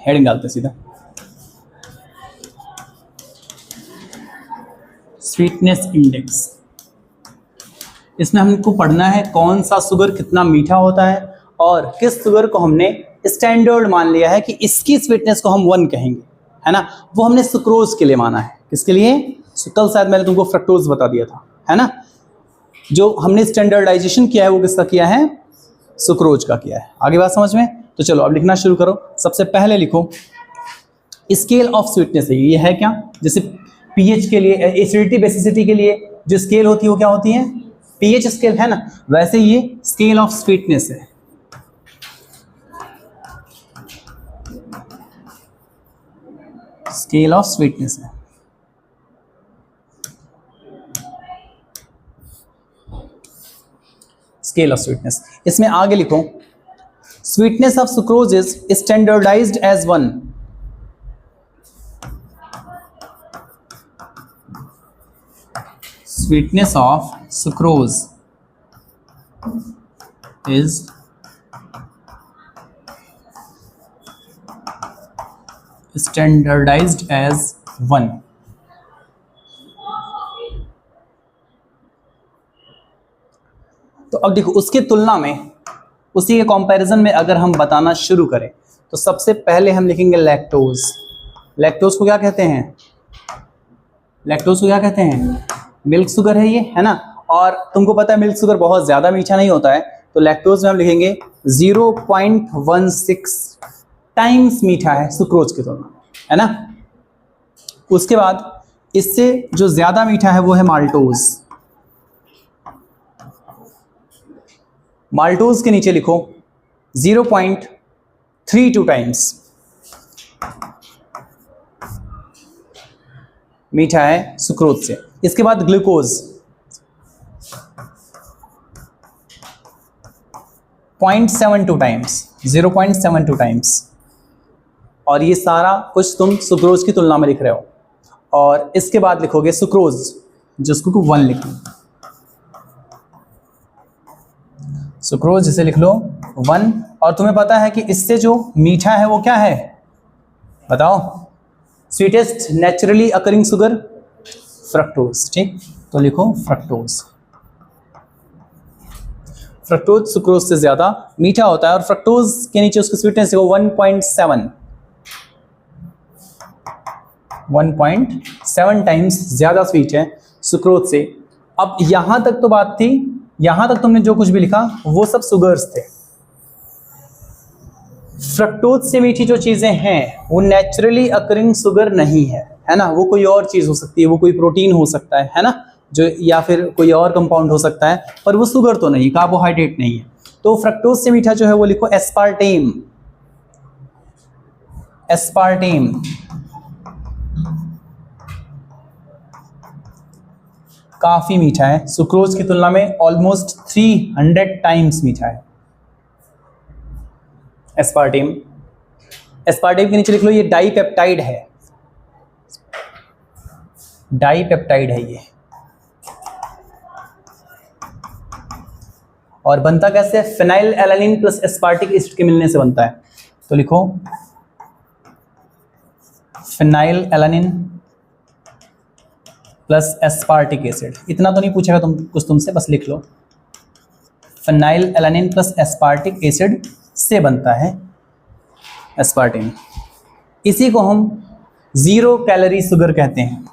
Heading डालते हैं सीधा, स्वीटनेस इंडेक्स। इसमें हमको पढ़ना है कौन सा शुगर कितना मीठा होता है और किस शुगर को हमने स्टैंडर्ड मान लिया है कि इसकी स्वीटनेस को हम 1 कहेंगे, है ना। वो हमने सुक्रोज के लिए माना है। किसके लिए? कल शायद मैंने तुमको फ्रक्टोज बता दिया था, है ना। जो हमने स्टैंडर्डाइजेशन किया है वो किसका किया है? सुक्रोज का किया है। आगे बात समझ में? तो चलो अब लिखना शुरू करो। सबसे पहले लिखो स्केल ऑफ स्वीटनेस है। ये है क्या? जैसे पीएच के लिए, एसिडिटी बेसिसिटी के लिए जो स्केल होती है वो क्या होती है? पीएच स्केल, है ना। वैसे ये स्केल ऑफ स्वीटनेस है। स्केल ऑफ स्वीटनेस है। Scale of sweetness. इसमें आगे लिखो sweetness of sucrose is standardized as 1। Sweetness of sucrose is standardized as 1। तो अब देखो उसके तुलना में, उसी के कंपैरिजन में अगर हम बताना शुरू करें तो सबसे पहले हम लिखेंगे लैक्टोज। लैक्टोज को क्या कहते हैं? लैक्टोज को क्या कहते हैं? मिल्क शुगर है ये, है ना। और तुमको पता है मिल्क शुगर बहुत ज़्यादा मीठा नहीं होता है, तो लैक्टोज में हम लिखेंगे 0.16 टाइम्स मीठा है सुक्रोज की तुलना में, है ना। उसके बाद इससे जो ज़्यादा मीठा है वो है माल्टोज। माल्टोज के नीचे लिखो 0.32 टाइम्स मीठा है सुक्रोज से। इसके बाद ग्लूकोज 0.72 टाइम्स, 0.72 टाइम्स। और ये सारा कुछ तुम सुक्रोज की तुलना में लिख रहे हो। और इसके बाद लिखोगे सुक्रोज, जिसको 1 लिखो। सुक्रोज जिसे लिख लो 1। और तुम्हें पता है कि इससे जो मीठा है वो क्या है? बताओ। Sweetest naturally occurring sugar fructose. ठीक, तो लिखो फ्रक्टोज। फ्रक्टोज सुक्रोज से ज्यादा मीठा होता है और फ्रक्टोज के नीचे उसकी स्वीटनेस है 1.7 टाइम्स ज्यादा स्वीट है सुक्रोज से। अब यहां तक तो बात थी, यहां तक तुमने जो कुछ भी लिखा वो सब शुगर्स थे। फ्रक्टोज से मीठी जो चीजें हैं वो नेचुरली अकरिंग शुगर नहीं है, है ना। वो कोई और चीज हो सकती है, वो कोई प्रोटीन हो सकता है ना, जो या फिर कोई और कंपाउंड हो सकता है, पर वो शुगर तो नहीं, कार्बोहाइड्रेट नहीं है। तो फ्रक्टोज से मीठा जो है वो लिखो एस्पार्टेम। एस्पार्टेम काफी मीठा है, सुक्रोज की तुलना में ऑलमोस्ट 300 टाइम्स मीठा है एस्पार्टेम। एस्पार्टेम के नीचे लिख लो ये डाइपेप्टाइड है। डाइपेप्टाइड है ये। और बनता कैसे? Phenylalanine plus aspartic acid के मिलने से बनता है। तो लिखो phenylalanine plus aspartic acid. इतना तो नहीं पूछेगा तुमसे, बस लिख लो phenylalanine plus aspartic acid से बनता है एस्पार्टेम। इसी को हम 0 कैलोरी शुगर कहते हैं।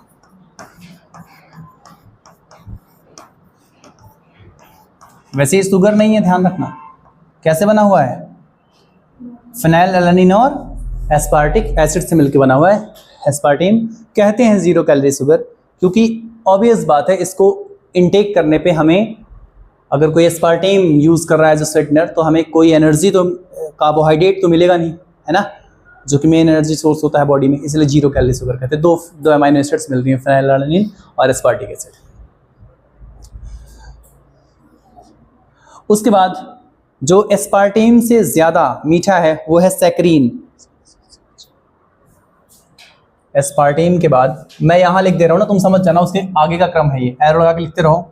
वैसे ये शुगर नहीं है, ध्यान रखना। कैसे बना हुआ है? फिनाइल एलानिन और एस्पार्टिक एसिड से मिलकर बना हुआ है एस्पार्टेम। कहते हैं 0 कैलोरी शुगर क्योंकि ऑब्वियस बात है इसको इनटेक करने पे हमें, अगर कोई एस्पार्टेम यूज़ कर रहा है जो स्वीटनर, तो हमें कोई एनर्जी तो, कार्बोहाइड्रेट तो मिलेगा नहीं, है ना, जो कि मेन एनर्जी सोर्स होता है बॉडी में। इसलिए 0 कैलोरी शुगर कहते हैं। दो अमाइनो एसिड्स मिल रही हैं, फिनाइल एलानिन और एस्पार्टिक एसिड। उसके बाद जो एस्पार्टेम से ज़्यादा मीठा है वो है सैकरीन। एस्पार्टेम के बाद मैं यहाँ लिख दे रहा हूँ ना, तुम समझ जाना, उसके आगे का क्रम है ये। एरो लगा के लिखते रहो,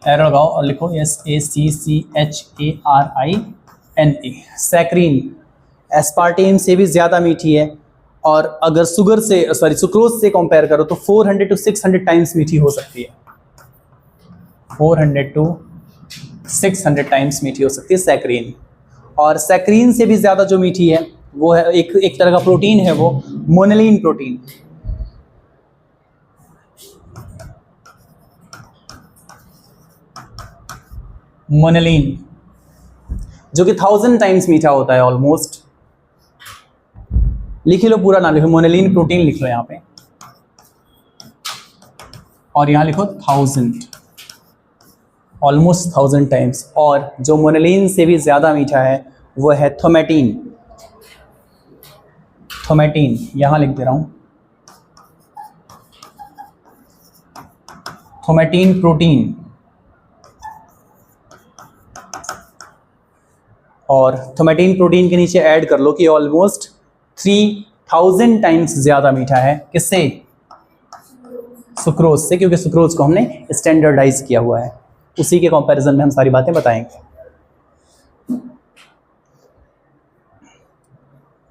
एरो लगाओ और लिखो SACCHARI Na। सैक्रीन एस्पार्टेम से भी ज़्यादा मीठी है, और अगर शुगर से सुक्रोज से कंपेयर करो तो 400 to 600 टाइम्स मीठी हो सकती है। 400 to 600 टाइम्स मीठी हो सकती है सैक्रीन। और सैक्रीन से भी ज़्यादा जो मीठी है वो है एक तरह का प्रोटीन है, वो मोनेलिन प्रोटीन। मोनेलिन जो कि 1000 टाइम्स मीठा होता है ऑलमोस्ट। लिख लो, पूरा नाम लिखो, मोनेलिन प्रोटीन लिख लो यहाँ पे, और यहाँ लिखो 1000, ऑलमोस्ट 1000 टाइम्स। और जो मोनेलिन से भी ज़्यादा मीठा है वो है थोमेटिन। थोमेटिन यहाँ लिख दे रहा हूँ, थोमेटिन प्रोटीन। और थोमेटिन प्रोटीन के नीचे ऐड कर लो कि ऑलमोस्ट 3000 टाइम्स ज़्यादा मीठा है। किससे? सुक्रोज से, क्योंकि सुक्रोज को हमने स्टैंडर्डाइज किया हुआ है। उसी के कंपैरिजन में हम सारी बातें बताएंगे।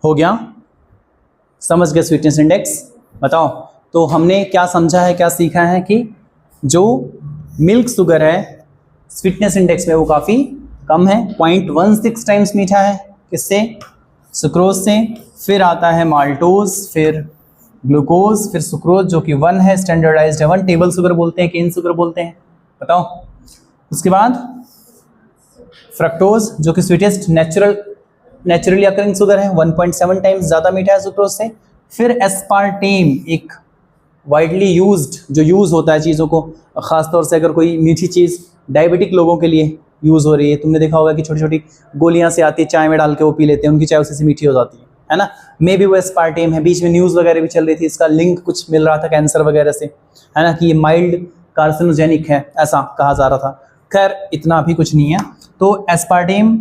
हो गया? समझ गए स्वीटनेस इंडेक्स? बताओ तो हमने क्या समझा है, क्या सीखा है कि जो मिल्क शुगर है स्वीटनेस इंडेक्स में वो काफ़ी कम है, 0.16 टाइम्स मीठा है। किससे? सुक्रोज से। फिर आता है माल्टोज, फिर ग्लूकोज, फिर सुक्रोज जो कि 1 है, स्टैंडर्डाइज्ड है 1, टेबल शुगर बोलते हैं, केन शुगर बोलते हैं। बताओ। उसके बाद फ्रक्टोज जो कि स्वीटेस्ट नेचुरली अकरिंग शुगर है, 1.7 टाइम्स ज़्यादा मीठा है सुक्रोज से। फिर एस्पार्टेम, एक वाइडली यूज्ड जो यूज़ होता है चीज़ों को, ख़ासतौर से अगर कोई मीठी चीज़ डायबिटिक लोगों के लिए यूज़ हो रही है, तुमने देखा होगा कि छोटी छोटी गोलियां से आती है, चाय में डाल के वो पी लेते हैं, उनकी चाय उसी से मीठी हो जाती है ना। मे बी वो एस्पार्टेम है। बीच में न्यूज़ वगैरह भी चल रही थी, इसका लिंक कुछ मिल रहा था कैंसर वगैरह से, है ना, कि ये माइल्ड कार्सिनोजेनिक है, ऐसा कहा जा रहा था। खैर इतना भी कुछ नहीं है। तो एस्पार्टेम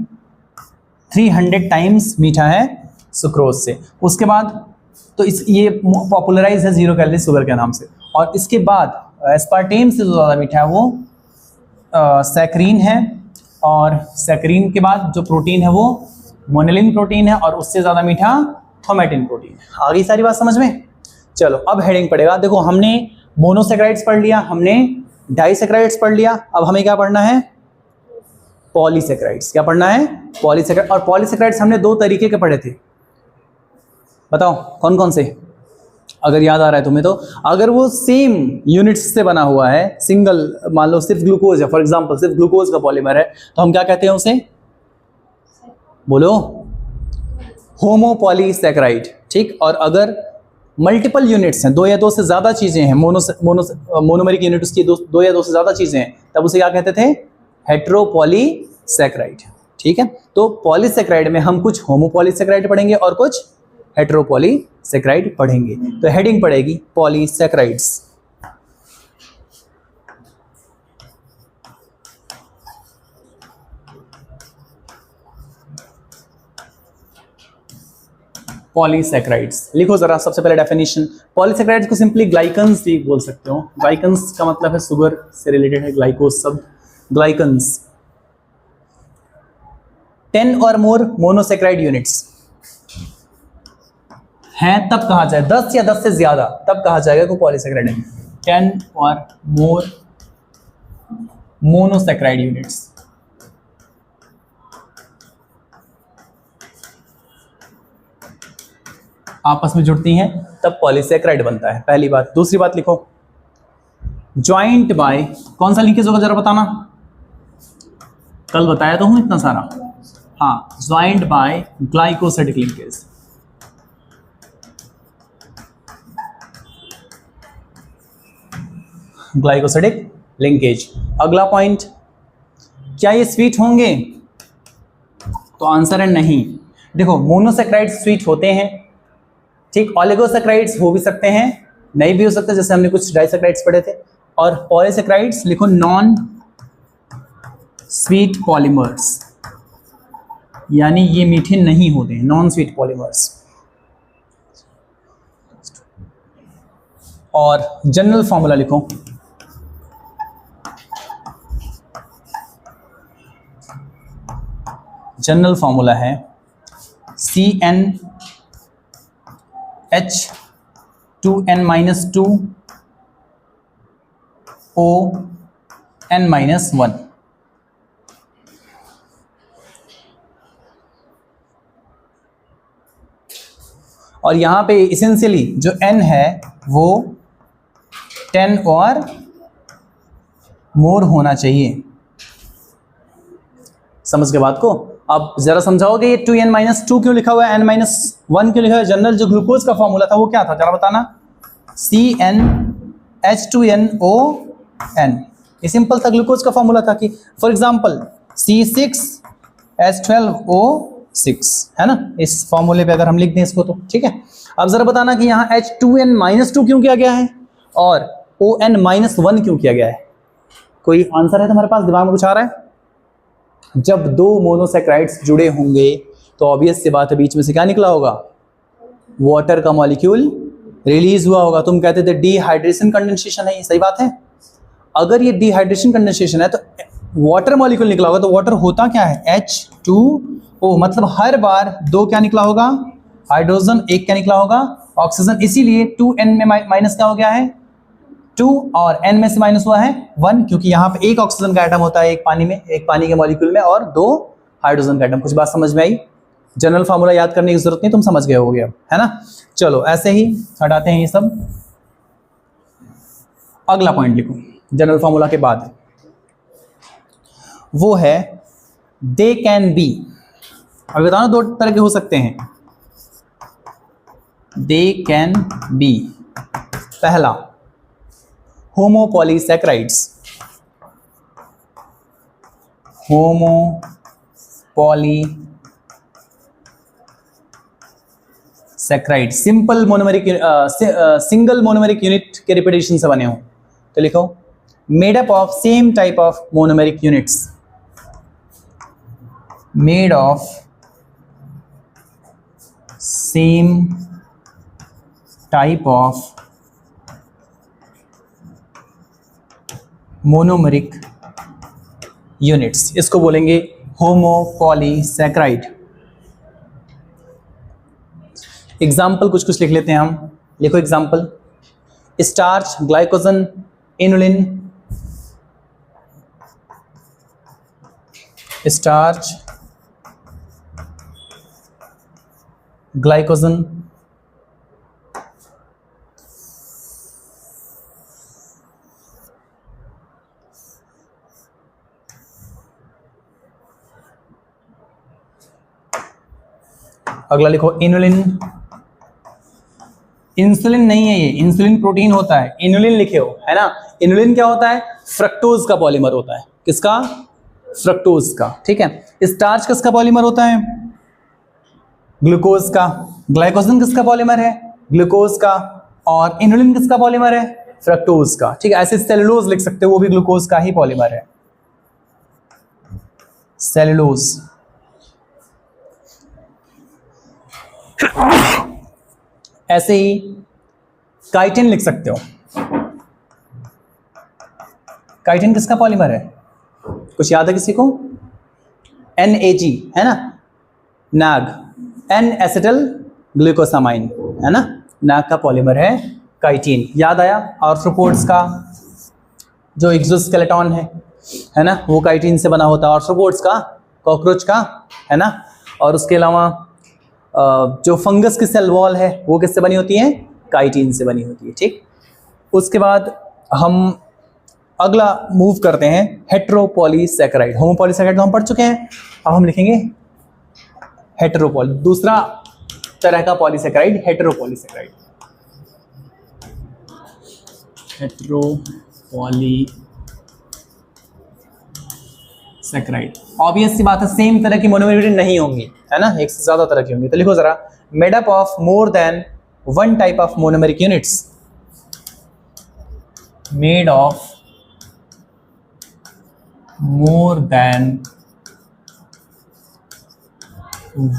300 टाइम्स मीठा है सुक्रोज से। उसके बाद तो ये पॉपुलराइज है 0 कैलोरी शुगर के नाम से। और इसके बाद एस्पार्टेम से जो ज़्यादा मीठा है वो सैक्रीन है, और सैक्रीन के बाद जो प्रोटीन है वो मोनेलिन प्रोटीन है, और उससे ज़्यादा मीठा थोमेटिन प्रोटीन है। आ गई सारी बात समझ में? चलो अब हेडिंग पड़ेगा। देखो हमने मोनोसेक्राइड्स पढ़ लिया, हमने डाइसेक्राइड्स पढ़ लिया, अब हमें क्या पढ़ना है? पॉलीसेक्राइड्स। क्या पढ़ना है? पॉलीसेक्राइड। और पॉलीसेक्राइड्स हमने 2 तरीके के पढ़े थे, बताओ कौन कौन से, अगर याद आ रहा है तुम्हें तो। अगर वो सेम यूनिट्स से बना हुआ है, सिंगल, मान लो सिर्फ ग्लूकोज है, फॉर एग्जांपल सिर्फ ग्लूकोज का पॉलीमर है, तो हम क्या कहते हैं उसे? बोलो। होमोपॉलीसेक्राइड। ठीक। और अगर मल्टीपल यूनिट्स हैं, 2 या 2 से ज़्यादा चीज़ें हैं, मोनोमेरिक यूनिट उसकी 2 या 2 से ज़्यादा चीज़ें हैं, तब उसे क्या कहते थे? हेट्रोपॉलीसेक्राइड। ठीक है। तो पॉलीसेक्राइड में हम कुछ होमोपॉलीसेक्राइड पढ़ेंगे और कुछ हेट्रोपॉलीसेक्राइड पढ़ेंगे। तो हेडिंग पड़ेगी पॉलीसेक्राइड्स। पॉलीसेक्राइड्स लिखो जरा। सबसे पहले डेफिनेशन, पॉलीसेक्राइड्स को सिंपली ग्लाइकन्स भी बोल सकते हो। ग्लाइकन्स का मतलब है शुगर से रिलेटेड है ग्लाइकोज शब्द, ग्लाइकन्स। 10 और मोर मोनोसेक्राइड यूनिट्स हैं तब कहा जाए, 10 या 10 से ज्यादा तब कहा जाएगा कि पॉलीसेक्राइड है। 10 और मोर मोनोसेक्राइड यूनिट्स। आपस में जुड़ती हैं तब पॉलीसेक्राइड बनता है, पहली बात। दूसरी बात लिखो, ज्वाइंट बाय, कौन सा लिंकेज होगा जरा बताना, कल बताया तो हूं इतना सारा। हाँ, joint by glycosidic linkage. Glycosidic linkage. अगला पॉइंट, क्या ये स्वीट होंगे? तो आंसर है नहीं। देखो मोनोसेक्राइड्स स्वीट होते हैं, ठीक। ओलिगोसेक्राइड्स हो भी सकते हैं, नहीं भी हो सकते, जैसे हमने कुछ डाइसेक्राइड्स पढ़े थे। और पॉलीसेक्राइड्स लिखो नॉन स्वीट पॉलीमर्स, यानी ये मीठे नहीं होते हैं, नॉन स्वीट पॉलीमर्स। और जनरल फॉर्मूला लिखो, जनरल फॉर्मूला है CnH2n-2 ON-1। और यहां पे इसेंशियली जो n है वो 10 और मोर होना चाहिए। समझ के बात को? अब जरा समझाओगे ये 2n-2 क्यों लिखा हुआ है, n-1 क्यों लिखा है? जनरल जो ग्लूकोज का फॉर्मूला था वो क्या था, जरा बताना। CnH2nOn, ये सिंपल था, ग्लूकोज का फॉर्मूला था कि फॉर एग्जांपल C6H12O6, है ना। इस फॉर्मूले पे अगर हम लिख दें इसको तो ठीक है। अब जरा बताना कि यहाँ H2n-2 क्यों किया गया है और ON-1 क्यों किया गया है? कोई आंसर है तुम्हारे पास, दिमाग में कुछ आ रहा है? जब दो मोनोसैकेराइड्स जुड़े होंगे तो ऑब्वियस सी बात है बीच में से क्या निकला होगा, वाटर का मॉलिक्यूल रिलीज हुआ होगा। तुम कहते थे डिहाइड्रेशन कंडेंसेशन है, ये सही बात है। अगर ये डिहाइड्रेशन कंडेंसेशन है तो वाटर मॉलिक्यूल निकला होगा, तो वाटर होता क्या है, H2O, मतलब हर बार दो क्या निकला होगा, हाइड्रोजन, एक क्या निकला होगा, ऑक्सीजन। इसीलिए 2n में माइनस क्या हो गया है, 2, और n में से माइनस हुआ है 1, क्योंकि यहाँ पे एक ऑक्सीजन का एटम होता है एक पानी में, एक पानी के मॉलिक्यूल में, और 2 हाइड्रोजन का एटम। कुछ बात समझ में आई? जनरल फार्मूला याद करने की जरूरत नहीं, तुम समझ गए होगे अब, है ना। चलो ऐसे ही हटाते हैं ये सब। अगला पॉइंट लिखो जनरल फार्मूला के बाद, वो है दे कैन बी। अब बताओ, दो तरह के हो सकते हैं, दे कैन बी। पहला homopolysaccharides, homopolysaccharide simple monomeric single monomeric unit के रिपीटेशन से बने हो, तो लिखो made up of same type of monomeric units, made of same type of monomeric units, इसको बोलेंगे होमोपॉलीसैकेराइड। एग्जाम्पल कुछ कुछ लिख लेते हैं हम, लिखो example, starch, glycogen, inulin, starch, glycogen, अगला लिखो इनुलिन। इंसुलिन नहीं है ये, इंसुलिन प्रोटीन होता है, इनुलिन लिखे हो, है ना। इनुलिन क्या होता है, फ्रक्टोज का पॉलीमर होता है, किसका, फ्रक्टोज का, ठीक है। स्टार्च किसका पॉलीमर होता है, ग्लूकोज का। ग्लाइकोजन किसका पॉलीमर है, ग्लूकोज का। और इनुलिन किसका पॉलीमर है, फ्रक्टोज का, ठीक है। ऐसे सेलुलोज लिख सकते हो, वो भी ग्लूकोज का ही पॉलीमर है, सेलुलोज। ऐसे ही काइटिन लिख सकते हो, काइटिन किसका पॉलीमर है, कुछ याद है किसी को, NAG, है ना, नाग, N एसिटल ग्लूकोसामाइन, है ना, नाग का पॉलीमर है काइटिन। याद आया। आर्थ्रोपोड्स का जो एक्सोस्केलेटन है ना, वो काइटिन से बना होता है। आर्थ्रोपोड्स का, कॉकरोच का, है ना। और उसके अलावा जो फंगस की सेल वॉल है वो किससे बनी होती है, काइटिन से बनी होती है, ठीक। उसके बाद हम अगला मूव करते हैं हेटेरोपॉलीसैकेराइड। होमोपॉलीसैकेराइड तो हम पढ़ चुके हैं, अब हम लिखेंगे हेटेरोपॉली, दूसरा तरह का पॉलीसैकेराइड, हेटेरोपॉलीसैकेराइड। हेटेरोपॉलीसैकेराइड ऑब्वियस सी बात है, सेम तरह की मोनोमेरिक नहीं होंगी, है ना, एक से ज्यादा तरह की होंगी। तो लिखो जरा, made up of more than one type of monomeric units, made of more than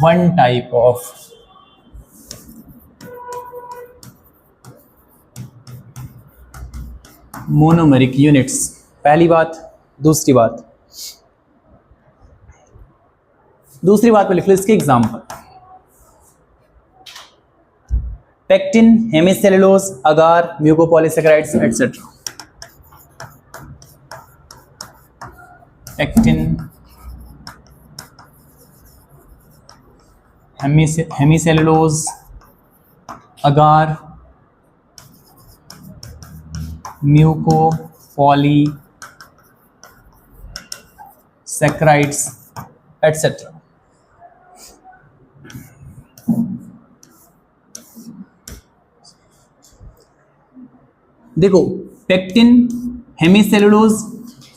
one type of monomeric units। पहली बात। दूसरी बात, दूसरी बात पे लिख लो इसके एग्जाम्पल, पेक्टिन, हेमिसेलुलोज, अगार, म्यूकोपॉलीसेकेराइड्स एटसेट्रा। पेक्टिन, हेमिसेलुलोज, अगार, म्यूकोपॉलीसेकेराइड्स एटसेट्रा। देखो पेक्टिन, हेमिसेलुलोज,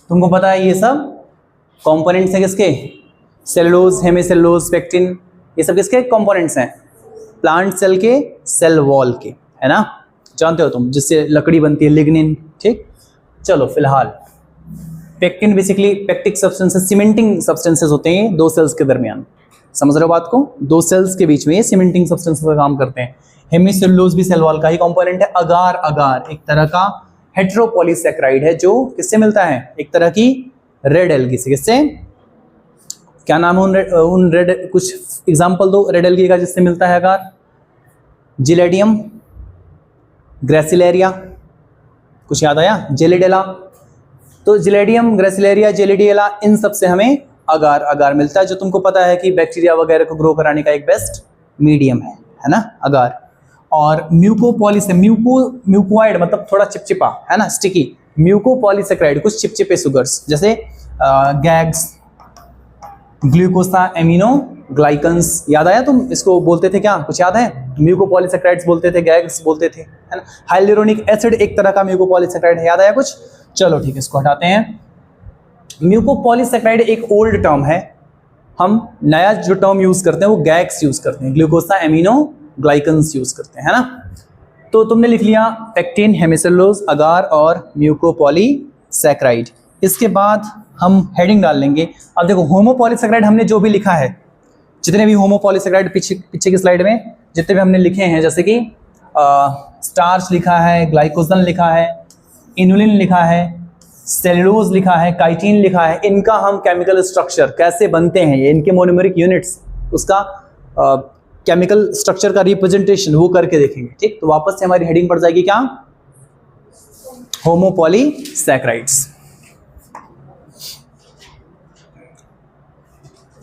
तुमको पता है ये सब कंपोनेंट्स हैं किसके, सेलुलोज, हेमिसेलुलोज, पेक्टिन, ये सब किसके कंपोनेंट्स हैं, प्लांट सेल के सेल वॉल के, है ना, जानते हो तुम, जिससे लकड़ी बनती है, लिग्निन। ठीक, चलो फिलहाल pectin basically pectic substances, cementing substances होते हैं दो सेल्स के दरमियान, समझ रहे हो बात को, दो सेल्स के बीच में ये सीमेंटिंग सब्सटेंसेस का काम करते हैं। हेमिसेलुलोज भी सेल वॉल का ही कंपोनेंट है। अगार, अगार एक तरह का हेटेरोपॉलीसेकेराइड है जो किससे मिलता है, एक तरह की रेड एल्गी से। किससे, क्या नाम है उन रेड, कुछ एग्जांपल दो रेड एल्गी का जिससे मिलता है अगार। जिलेडियम, ग्रेसिलेरिया, कुछ याद आया, जेलिडेला, तो जिलेडियम, ग्रेसिलेरिया, जेलिडियला, इन सब से हमें अगार अगार मिलता है, जो तुमको पता है कि बैक्टीरिया वगैरह को ग्रो कराने का एक बेस्ट मीडियम है ना अगार। और म्यूकोपॉलीस, म्यूकोइड मतलब थोड़ा चिपचिपा, है ना, स्टिकी, म्यूकोपॉलीसेकेराइड कुछ चिपचिपे सुगर्स, जैसे गैग्स, ग्लूकोसा, एमिनो ग्लाइकन्स, याद आया, तुम इसको बोलते थे क्या, कुछ याद है, म्यूकोपॉलीसेकेराइड्स बोलते थे, गैग्स बोलते थे, है ना। हाइलुरोनिक एसिड एक तरह का म्यूकोपॉलीसेकेराइड है, याद आया कुछ, चलो ठीक है, इसको हटाते हैं। म्यूकोपॉलीसेकेराइड एक ओल्ड टर्म है, हम नया जो टर्म यूज करते हैं वो गैग्स यूज करते हैं, ग्लूकोसा, एमिनो ग्लाइकन्स यूज करते हैं, है ना। तो तुमने लिख लिया पेक्टिन, हेमिसेलुलोज, अगार और म्यूकोपॉलीसेकेराइड। इसके बाद हम हेडिंग डाल लेंगे। अब देखो होमोपॉलीसेकेराइड हमने जो भी लिखा है, जितने भी होमोपॉलीसेकेराइड पीछे की स्लाइड में जितने भी हमने लिखे हैं, जैसे कि स्टार्च लिखा है, ग्लाइकोजन लिखा है, इनुलिन लिखा है, सेलुलोज लिखा है, काइटिन लिखा है, इनका हम केमिकल स्ट्रक्चर कैसे बनते हैं, ये इनके मोनोमेरिक यूनिट्स, उसका केमिकल स्ट्रक्चर का रिप्रेजेंटेशन वो करके देखेंगे। ठीक, तो वापस से हमारी हेडिंग पड़ जाएगी क्या, होमोपॉलीसेकेराइड्स।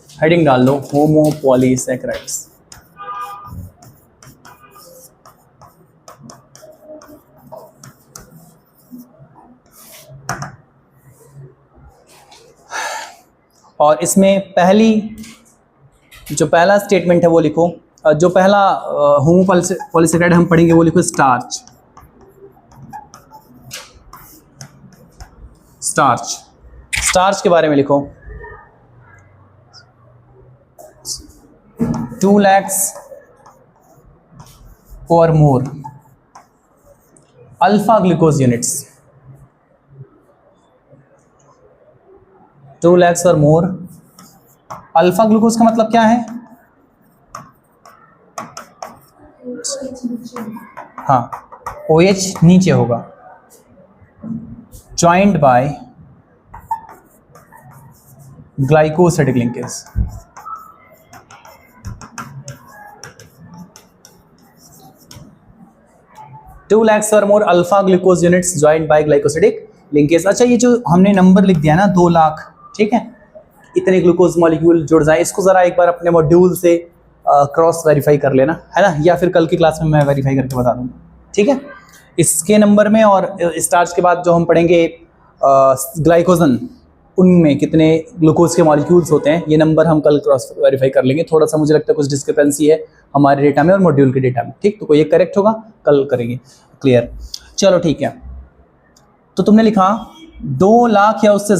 हेडिंग डाल दो होमोपॉलीसेकेराइड्स। और इसमें जो पहला स्टेटमेंट है वो लिखो, जो पहला होमोपॉलीसेकेराइड हम पढ़ेंगे वो लिखो स्टार्च। स्टार्च, स्टार्च के बारे में लिखो, 2 lakhs or more alpha glucose units, 2 lakhs और मोर। अल्फा ग्लूकोज का मतलब क्या है, हाँ, OH नीचे होगा, joint by glycosidic linkage. Two lax और more alpha glucose units joint by glycosidic linkage. अच्छा, ये जो हमने नंबर लिख दिया ना 2 लाख, ठीक है, इतने ग्लूकोज मॉलिक्यूल जुड़ जाए, इसको जरा एक बार अपने मॉड्यूल से क्रॉस वेरीफाई कर लेना, है ना, या फिर कल की क्लास में मैं वेरीफाई करके बता दूंगा। ठीक है, इसके नंबर में और स्टार्च के बाद जो हम पढ़ेंगे ग्लाइकोजन, उनमें कितने ग्लूकोज के मॉलिक्यूल्स होते हैं, ये नंबर हम कल क्रॉस वेरीफाई कर लेंगे। थोड़ा सा मुझे लगता है कुछ डिस्क्रिपेंसी है हमारे डेटा में और मॉड्यूल के डेटा में। ठीक, तो कोई एक करेक्ट होगा, कल करेंगे, क्लियर। चलो ठीक है, तो तुमने लिखा 2 लाख या उससे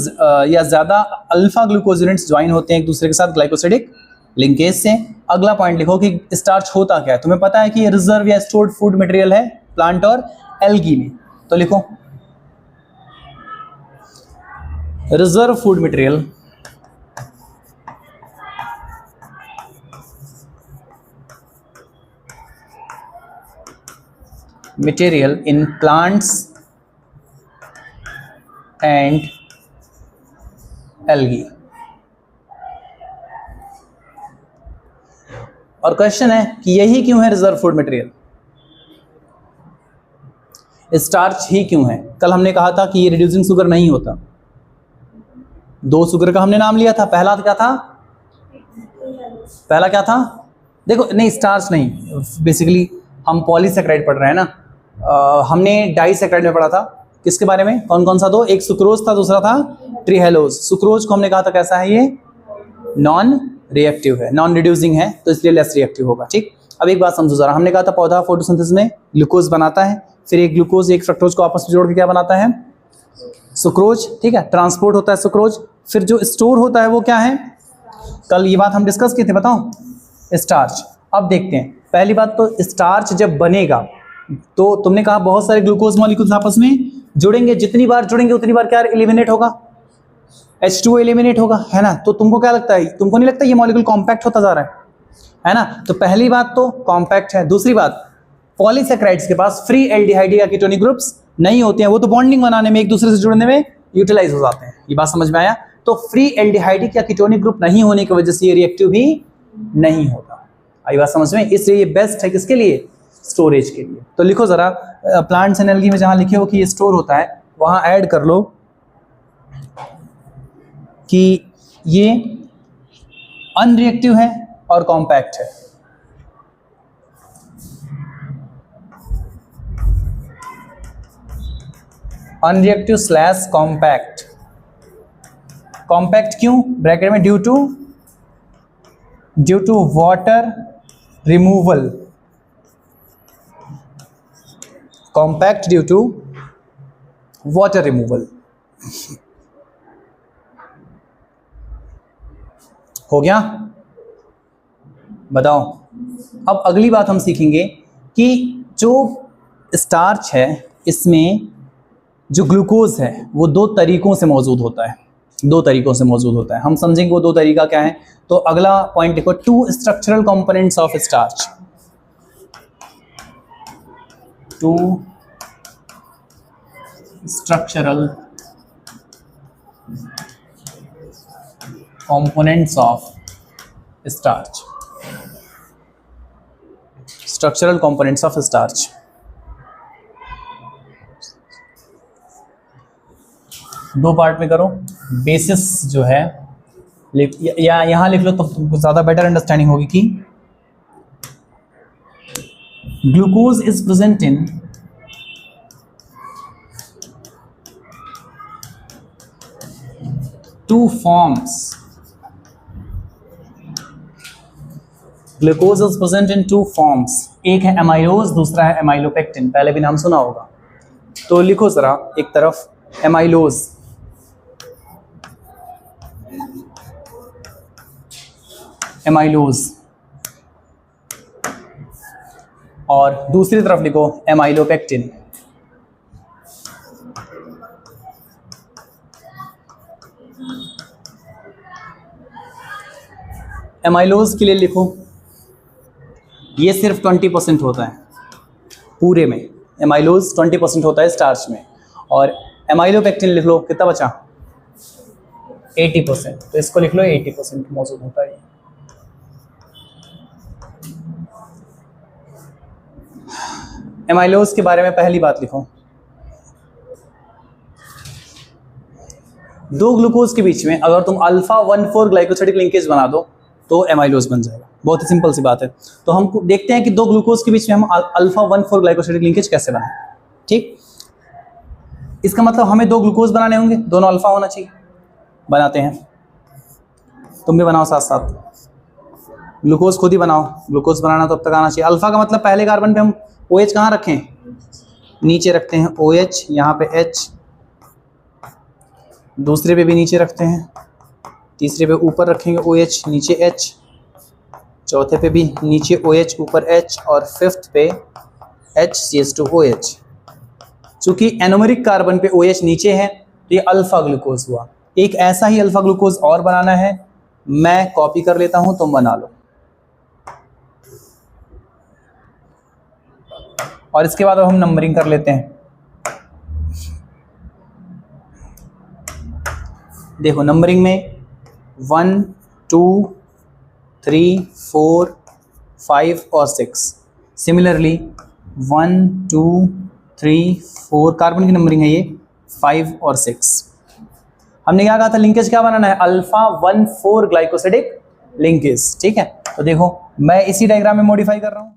या ज़्यादा अल्फा ग्लूकोज यूनिट्स ज्वाइन होते हैं एक दूसरे के साथ ग्लाइकोसिडिक लिंकेज से। अगला पॉइंट लिखो कि स्टार्च होता क्या है। तुम्हें पता है कि ये रिजर्व या स्टोर्ड फूड मटेरियल है प्लांट और एल्गी में, तो लिखो reserve food material in plants and algae। और क्वेश्चन है कि यही क्यों है रिजर्व फूड मटेरियल, स्टार्च ही क्यों है। कल हमने कहा था कि ये रिड्यूसिंग शुगर नहीं होता। 2 शुगर का हमने नाम लिया था। पहला क्या था, पहला क्या था, देखो नहीं स्टार्च नहीं, बेसिकली हम पॉलीसैकेराइड पढ़ रहे हैं ना। हमने डाइसैकेराइड में पढ़ा था। किसके बारे में, कौन कौन सा 2, एक सुक्रोज था, दूसरा था ट्रीहेलोज। सुक्रोज को हमने कहा था कैसा है, ये नॉन रिएक्टिव है, नॉन रिड्यूसिंग है, तो इसलिए लेस रिएक्टिव होगा। ठीक, अब एक बात समझो जरा, हमने कहा था पौधा फोटोसिंथेसिस में ग्लूकोज बनाता है, फिर एक ग्लूकोज एक फ्रक्टोज को आपस में जोड़ के क्या बनाता है, सुक्रोज। ठीक है, ट्रांसपोर्ट होता है सुक्रोज, फिर जो स्टोर होता है वो क्या है, कल ये बात हम डिस्कस किए थे, बताओ, स्टार्च। अब देखते हैं, पहली बात तो स्टार्च जब बनेगा तो तुमने कहा बहुत सारे ग्लूकोज मॉलिक्यूल्स आपस में जुड़ेंगे, जितनी बार जुड़ेंगे उतनी बार क्या एलिमिनेट होगा, H2O एलिमिनेट होगा, है ना। तो तुमको क्या लगता है, तुमको नहीं लगता ये मॉलिक्यूल कॉम्पैक्ट होता जा रहा है ना। तो पहली बात तो कॉम्पैक्ट है। दूसरी बात, पॉलीसैकेराइड्स के पास फ्री एल्डिहाइड या कीटोनिक ग्रुप्स नहीं होते हैं, वो तो बॉन्डिंग बनाने में, एक दूसरे से जुड़ने में यूटिलाइज हो जाते हैं। ये बात समझ में आया। तो फ्री एल्डिहाइडिक या कीटोनिक ग्रुप नहीं होने की वजह से ये रिएक्टिव भी नहीं होता। आई बात समझ में, इसलिए ये बेस्ट है किसके लिए, स्टोरेज के लिए। तो लिखो जरा, प्लांट्स एंड एल्गी में जहां लिखे हो कि ये स्टोर होता है वहां ऐड कर लो कि ये अनरिएक्टिव है और कॉम्पैक्ट है। Unreactive slash compact. कॉम्पैक्ट क्यों, ब्रैकेट में due to water removal. Compact due to water removal. हो गया, बताओ। अब अगली बात हम सीखेंगे कि जो स्टार्च है इसमें जो ग्लूकोज है वो 2 तरीकों से मौजूद होता है, 2 तरीकों से मौजूद होता है। हम समझेंगे वो 2 तरीका क्या है। तो अगला पॉइंट देखो, 2 structural components of starch. 2 structural components of starch. Structural components of starch. दो पार्ट में करो। बेसिस जो है या यहां लिख लो तो तुमको ज्यादा बेटर अंडरस्टैंडिंग होगी कि glucose is present in two forms. Glucose is present in 2 forms, एक है एमाइलोज, दूसरा है एमाइलोपेक्टिन। पहले भी नाम सुना होगा। तो लिखो जरा, एक तरफ एमाइलोज, एमाइलोज, और दूसरी तरफ लिखो एमाइलोपेक्टिन। एमाइलोज के लिए लिखो, ये सिर्फ 20% होता है पूरे में। एमाइलोज 20% होता है स्टार्च में, और एमाइलोपेक्टिन लिख लो, कितना बचा, 80%। तो इसको लिख लो 80% मौजूद होता है। एमाइलोज के बारे में पहली बात लिखो, 2 ग्लूकोज के बीच में अगर तुम अल्फा 1,4 ग्लाइकोसिडिक लिंकेज बना दो तो एमाइलोज बन जाएगा। बहुत ही सिंपल सी बात है। तो हम देखते हैं कि 2 ग्लूकोज के बीच में हम अल्फा 1,4 ग्लाइकोसिडिक लिंकेज कैसे बनाएं। ठीक, इसका मतलब हमें 2 ग्लूकोज बनाने होंगे, दोनों अल्फा होना चाहिए। बनाते हैं, तुम भी बनाओ साथ साथ। ग्लूकोज खुद ही बनाओ, ग्लूकोज बनाना तो अब तक आना चाहिए। अल्फा का मतलब पहले कार्बन पे हम OH कहाँ रखें, नीचे रखते हैं OH, यहाँ पे H, दूसरे पे भी नीचे रखते हैं, तीसरे पे ऊपर रखेंगे OH, नीचे H, चौथे पे भी नीचे OH, ऊपर H, और 5th पे HCH2OH। चूंकि एनोमेरिक कार्बन पे OH नीचे है तो ये अल्फा ग्लूकोज हुआ। एक ऐसा ही अल्फा ग्लूकोज और बनाना है, मैं कॉपी कर लेता हूं, तुम बना लो। और इसके बाद अब हम नंबरिंग कर लेते हैं। देखो नंबरिंग में 1 2 3 4 5 और 6। सिमिलरली 1 2 3 4 कार्बन की नंबरिंग है ये 5 और 6। हमने क्या कहा था, लिंकेज क्या बनाना है, अल्फा 1 4 ग्लाइकोसिडिक लिंकेज। ठीक है, तो देखो मैं इसी डायग्राम में मॉडिफाई कर रहा हूं।